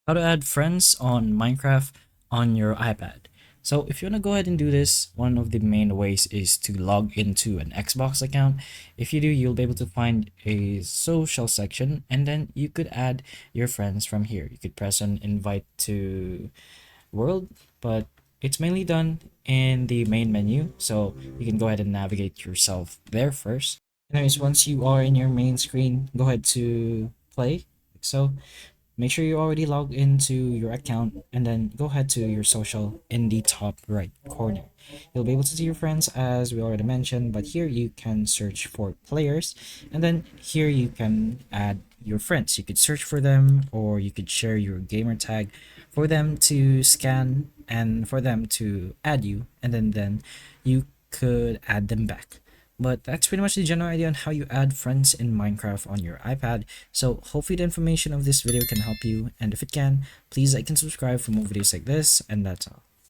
How to add friends on Minecraft on your iPad. So if you want to go ahead and do this, one of the main ways is to log into an Xbox account. If you do, you'll be able to find a social section, and then you could add your friends from here. You could press on invite to world, but it's mainly done in the main menu. So you can go ahead and navigate yourself there first. Anyways, once you are in your main screen, go ahead to play. So make sure you already log into your account, and then go ahead to your social in the top right corner. You'll be able to see your friends as we already mentioned, but here you can search for players, and then here you can add your friends. You could search for them, or you could share your gamer tag for them to scan and for them to add you, and then you could add them back. But that's pretty much the general idea on how you add friends in Minecraft on your iPad. So hopefully the information of this video can help you, and if it can, please like and subscribe for more videos like this, and that's all.